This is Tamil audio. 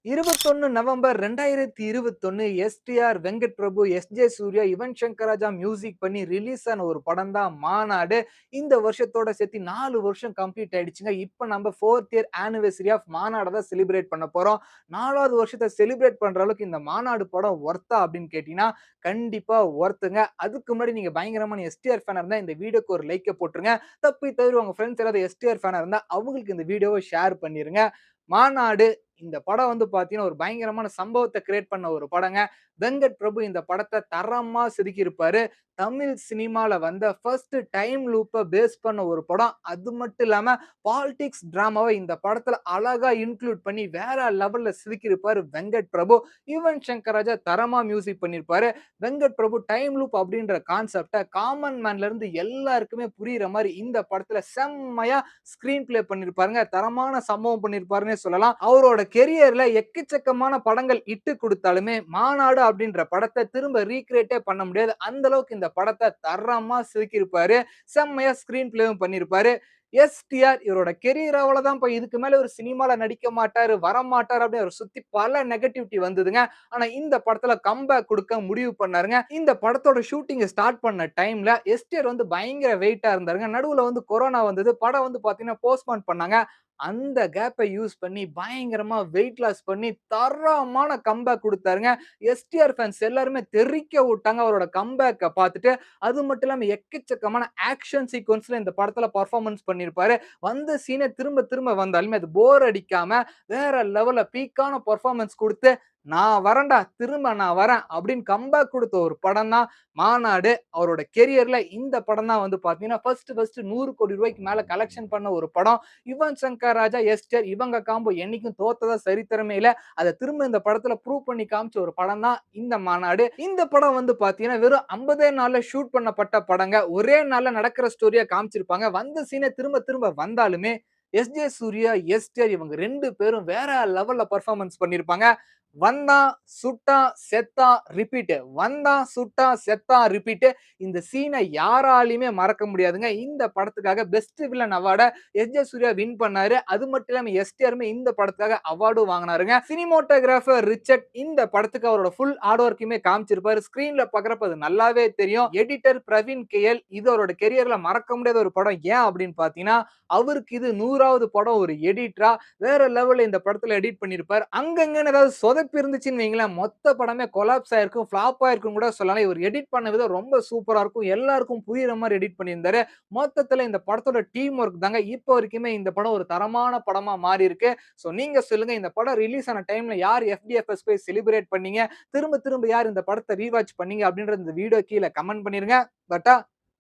21 November 2021 STR, Venkat Prabhu, SJ Surya, Yuvan Shankar Raja music பண்ணி ரிலீஸ் ஆன ஒரு படம் தான் மாநாடு. இந்த வருஷத்தோட சேர்த்து 4 வருஷம் கம்ப்ளீட் ஆயிடுச்சுங்க. இப்ப நம்ம 4த் இயர் ஆனிவர்சரி ஆஃப் மாநாட தான் செலிப்ரேட் பண்ண போறோம். 4வது வருஷத்த செலிப்ரேட் பண்ற அளவுக்கு இந்த மாநாடு படம் ஒர்த்தா அப்படின்னு கேட்டீங்கன்னா, கண்டிப்பா ஒர்த்துங்க. அதுக்கு முன்னாடி நீங்க பயங்கரமான எஸ்டிஆர் ஃபேனா இருந்தா இந்த வீடியோக்கு ஒரு லைக்க போட்டுருங்க. தப்பி தவிர உங்க ஃப்ரெண்ட்ஸ் யாராவது எஸ்டிஆர் ஃபேனா இருந்தா அவங்களுக்கு இந்த வீடியோவ ஷேர் பண்ணிருங்க. மாநாடு இந்த படம் வந்து பார்த்தீங்கன்னா, ஒரு பயங்கரமான சம்பவத்த கிரியேட் பண்ண ஒரு படங்க. வெங்கட் பிரபு இந்த படத்த தரமா செதுக்கியிருப்பாரு. தமிழ் சினிமால வந்த ஃபர்ஸ்ட் டைம் லூப்ப பேஸ் பண்ண ஒரு படம். அது மட்டும் இல்லாம பாலிடிக்ஸ் டிராமாவ இந்த படத்துல அழகா இன்க்ளூட் பண்ணி வேற லெவல்ல செதுக்கியிருப்பாரு வெங்கட் பிரபு. யுவன் சங்கர் ராஜா தரமா மியூசிக் பண்ணியிருப்பாரு. வெங்கட் பிரபு டைம் லூப் அப்படின்ற கான்செப்ட்ட காமன் மேன்ல இருந்து எல்லாருக்குமே புரியிற மாரி இந்த படத்துல செம்மையா ஸ்கிரீன் பிளே பண்ணியிருப்பாருங்க. தரமான சம்பவம் பண்ணியிருப்பாருன்னே சொல்லலாம். அவரோட கெரியர்ல எக்கச்சக்கமான படங்கள் இட்டு குடுத்தாலுமே, மாநாடு அப்படின்ற படத்த திரும்ப ரீகிரியேட்டே பண்ண முடியாது. அந்த அளவுக்கு இந்த படத்த தரமா செதுக்கியிருப்பாரு. செம்மையா ஸ்கிரீன் பிளேவும் பண்ணியிருப்பாரு. எஸ்டிஆர் இவரோட கெரியர் அவ்வளவுதான்ப்பா. இதுக்கு மேல இவரு சினிமால நடிக்க மாட்டாரு, வரமாட்டாரு அப்படின்னு அவர சுத்தி பல நெகட்டிவிட்டி வந்ததுங்க. ஆனா இந்த படத்துல கம்பேக் குடுக்க முடிவு பண்ணாருங்க. இந்த படத்தோட ஷூட்டிங்க ஸ்டார்ட் பண்ண டைம்ல எஸ்டிஆர் வந்து பயங்கர வெயிட்டா இருந்தாருங்க. நடுவுல வந்து கொரோனா வந்தது. படம் வந்து பார்த்தீங்கன்னா போஸ்ட்போன் பண்ணாங்க. அந்த கேப்ப யூஸ் பண்ணி பயங்கரமா வெயிட் லாஸ் பண்ணி தரமான கம்பேக் குடுத்தாருங்க. எஸ்டிஆர் ஃபேன்ஸ் எல்லாருமே தெறிக்க விட்டாங்க அவரோட கம்பேக்க பார்த்துட்டு. அது மட்டும் இல்லாம எக்கச்சக்கமான ஆக்ஷன் சீக்வென்ஸ்ல இந்த படத்துல பெர்ஃபார்மன்ஸ் பண்ணியிருப்பாரு. வந்த சீனே திரும்ப திரும்ப வந்தாலுமே அது போர் அடிக்காம வேற லெவல்ல பீக்கான பெர்ஃபார்மன்ஸ் குடுத்து, "நான் வரேன்டா, திரும்ப நான் வரேன்" அப்படின்னு கம்பேக் குடுத்த ஒரு படம் தான் மாநாடு. அவரோட கெரியர்ல இந்த படம் தான் வந்து பார்த்தீங்கன்னா, ஃபர்ஸ்ட் ₹100,00,00,000 மேல கலெக்ஷன் பண்ண ஒரு படம். யுவன் சங்கர் ராஜா, எஸ்டர் இவங்க காம்போ என்னைக்கும் தோத்ததா சரித்திரமே இல்ல. அத திரும்ப இந்த படத்துல ப்ரூவ் பண்ணி காமிச்ச ஒரு படம் தான் இந்த மாநாடு. இந்த படம் வந்து பார்த்தீங்கன்னா, வெறும் 50 நாள்ல ஷூட் பண்ணப்பட்ட படங்க. ஒரே நாள்ல நடக்கிற ஸ்டோரிய காமிச்சிருப்பாங்க. வந்த சீனே திரும்ப திரும்ப வந்தாலுமே, எஸ்ஜே சூர்யா, எஸ்டர் இவங்க 2 பேரும் வேற லெவல்ல பெர்ஃபார்மன்ஸ் பண்ணியிருப்பாங்க. வந்தான், சுட்டான், செத்தான், ரிப்பீட்டு. வந்தான், சுட்டான், செத்தான், ரிப்பீட்டு. இந்த சீன யாராலயுமே மறக்க முடியாதுங்க. இந்த படத்துக்காக பெஸ்ட் வில்லன் அவார்ட எஸ்.ஜே. சூர்யா வின் பண்ணாரு. அது மட்டும் இல்லாம எஸ்டிஆருமே இந்த படத்துக்காக அவார்டும் வாங்குனாருங்க. சினிமாட்டோகிராஃபர் ரிச்சர்ட் இந்த படத்துக்கு அவரோட ஃபுல் ஹார்ட் ஒர்க்கையுமே காமிச்சிருப்பாரு. ஸ்கிரீன்ல பார்க்கறப்ப அது நல்லாவே தெரியும். Editor Praveen K L. இது அவரோட கெரியர்ல மறக்க முடியாத ஒரு படம். ஏன் அப்படின்னு பார்த்தீங்கன்னா, அவருக்கு இது 100வது படம் ஒரு எடிட்டரா வேற லெவல்ல இந்த படத்துல எடிட் பண்ணியிருப்பாரு. அங்கங்கன்னு ஏதாவது சொதப்பி இருந்துச்சுன்னு வைங்களேன், மொத்த படமே கொலாப்ஸ் ஆயிருக்கும், ஃப்ளாப் ஆயிருக்கும் கூட சொல்லலாம். இவர் எடிட் பண்ண விதம் ரொம்ப சூப்பரா இருக்கும். எல்லாருக்கும் புரியிற மாரி எடிட் பண்ணியிருந்தாரு. மொத்தத்துல இந்த படத்தோட டீம் ஒர்க் தாங்க இப்போ வரைக்குமே இந்த படம் ஒரு தரமான படமா மாறி இருக்கு. சோ நீங்க சொல்லுங்க இந்த படம் ரிலீஸ் ஆன டைம்ல யார் எஃப்.டி.எஃப்.எஸ் போய் செலிப்ரேட் பண்ணீங்க? திரும்ப திரும்ப யார் இந்த படத்த ரீவாட்ச் பண்ணீங்க? அப்படின்றத இந்த வீடியோ கீழ கமெண்ட் பண்ணிருங்க. பட்டா